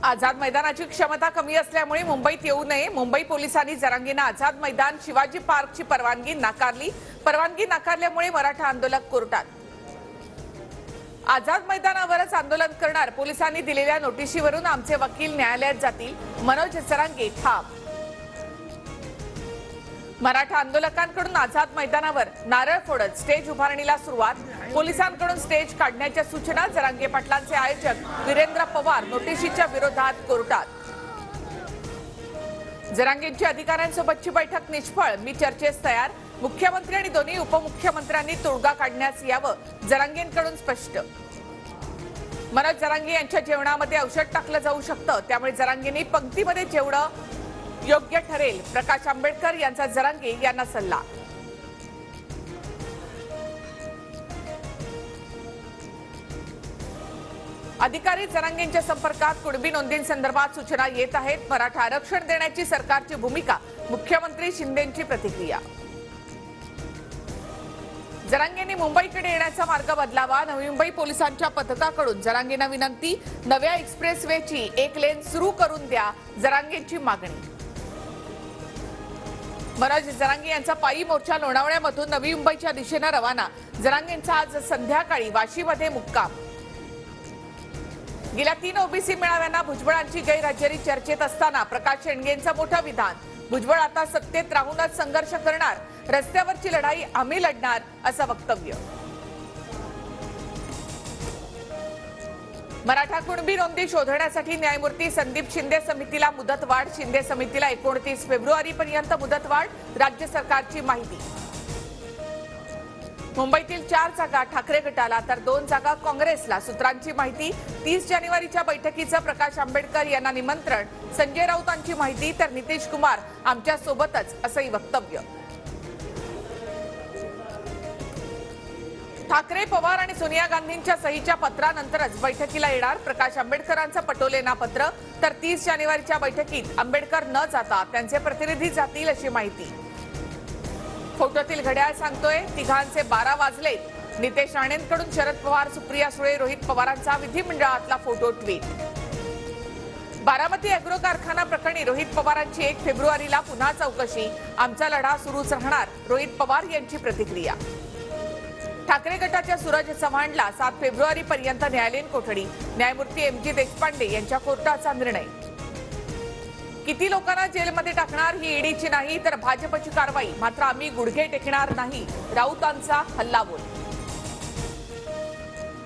आझाद मैदानाची क्षमता कमी असल्यामुळे मुंबईत येऊ नये. मुंबई पोलिसांनी जरांगेंना आझाद मैदान शिवाजी पार्कची परवानगी नाकारली. परवानगी नाकारल्यामुळे मराठा आंदोलक कोर्टात. आझाद मैदानावरच आंदोलन करणार. पोलिसांनी दिलेल्या नोटिशीवरून आमचे वकील न्यायालयात जातील. मनोज जरांगे ठाम. मराठा आंदोलकांकडून आझाद मैदानावर नारळ फोडत स्टेज उभारणीला सुरुवात. पोलिसांकडून स्टेज काढण्याच्या सूचना. जरांगे पाटलांचे आयोजक वीरेंद्र पवार नोटिशीच्या विरोधात कोर्टात. जरांगेंची अधिकाऱ्यांसोबतची बैठक निष्फळ. मी चर्चेस तयार. मुख्यमंत्री आणि दोन्ही उपमुख्यमंत्र्यांनी तोडगा काढण्यास यावं. जरांगेंकडून स्पष्ट. मनोज जरांगे यांच्या जेवणामध्ये औषध टाकलं जाऊ शकतं, त्यामुळे जरांगेंनी पंक्तीमध्ये जेवणं योग्य ठरेल. प्रकाश आंबेडकर यांचा जरांगे यांना सल्ला. अधिकारी जरांगेंच्या संपर्कात. कुणबी नोंदींसंदर्भात सूचना येत आहेत. मराठा आरक्षण देण्याची सरकारची भूमिका. मुख्यमंत्री शिंदेंची प्रतिक्रिया. जरांगेंनी मुंबईकडे येण्याचा मार्ग बदलावा. नवी मुंबई पोलिसांच्या पथकाकडून जरांगेंना विनंती. नव्या एक्सप्रेसवेची एक लेन सुरू करून द्या. जरांगेंची मागणी. मनोज जरांगे यांचा पायी मोर्चा लोणावळ्यामधून नवी मुंबईच्या दिशेने रवाना. जरांगेंचा आज संध्याकाळी वाशीमध्ये मुक्काम. गेल्या 3 ओबीसी मेळाव्यांना भुजबळांची गैरहजेरी चर्चेत असताना प्रकाश शेंडगेंचं मोठं विधान. भुजबळ आता सत्तेत राहूनच संघर्ष करणार. रस्त्यावरची लढाई आम्ही लढणार असं वक्तव्य. मराठा कुणबी नोंदी शोधण्यासाठी न्यायमूर्ती संदीप शिंदे समितीला मुदतवाढ. शिंदे समितीला 29 फेब्रुवारीपर्यंत मुदतवाढ. राज्य सरकारची माहिती. मुंबईतील 4 जागा ठाकरे गटाला तर 2 जागा काँग्रेसला. सूत्रांची माहिती. 30 जानेवारीच्या बैठकीचं प्रकाश आंबेडकर यांना निमंत्रण. संजय राऊतांची माहिती. तर नितीश कुमार आमच्या सोबतच असंही वक्तव्य. ठाकरे, पवार आणि सोनिया गांधींच्या सहीच्या पत्रानंतरच बैठकीला येणार. प्रकाश आंबेडकरांचं पटोलेंना पत्र. तर 30 जानेवारीच्या बैठकीत आंबेडकर न जाता त्यांचे प्रतिनिधी जातील अशी माहिती. फोटोतील घड्याळ सांगतोय तिघांचे 12 वाजले. नितेश राणेंकडून शरद पवार, सुप्रिया सुळे, रोहित पवारांचा विधिमंडळातला फोटो ट्विट. बारामती अॅग्रो कारखाना प्रकरणी रोहित पवारांची 1 फेब्रुवारीला पुन्हा चौकशी. आमचा लढा सुरूच राहणार. रोहित पवार यांची प्रतिक्रिया. ठाकरे गटाच्या सूरज चव्हाणला 7 फेब्रुवारीपर्यंत न्यायालयीन कोठडी. न्यायमूर्ती MG देशपांडे यांच्या कोर्टाचा निर्णय. किती लोकांना जेलमध्ये टाकणार ही ईडीची नाही तर भाजपची कारवाई. मात्र आम्ही गुडघे टेकणार नाही. राऊतांचा हल्लाबोल.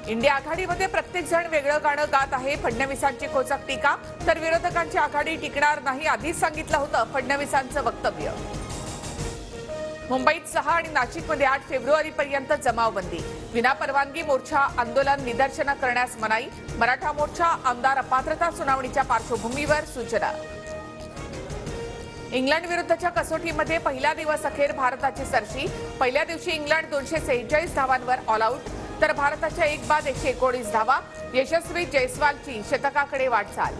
इंडिया आघाडीमध्ये प्रत्येक जण वेगळं गाणं गात आहे. फडणवीसांची खोचक टीका. तर विरोधकांची आघाडी टिकणार नाही आधीच सांगितलं होतं फडणवीसांचं वक्तव्य. मुंबईत 6 आणि नाशिकमध्ये 8 फेब्रुवारीपर्यंत जमावबंदी. विनापरवानगी मोर्चा, आंदोलन, निदर्शनं करण्यास मनाई. मराठा मोर्चा आमदार अपात्रता सुनावणीच्या पार्श्वभूमीवर सूचना. इंग्लंड विरुद्धच्या कसोटीमध्ये पहिला दिवस अखेर भारताची सरशी. पहिल्या दिवशी इंग्लंड 246 धावांवर ऑल आऊट. तर भारताच्या 1 बाद 119 धावा. यशस्वी जयस्वालची शतकाकडे वाटचाल.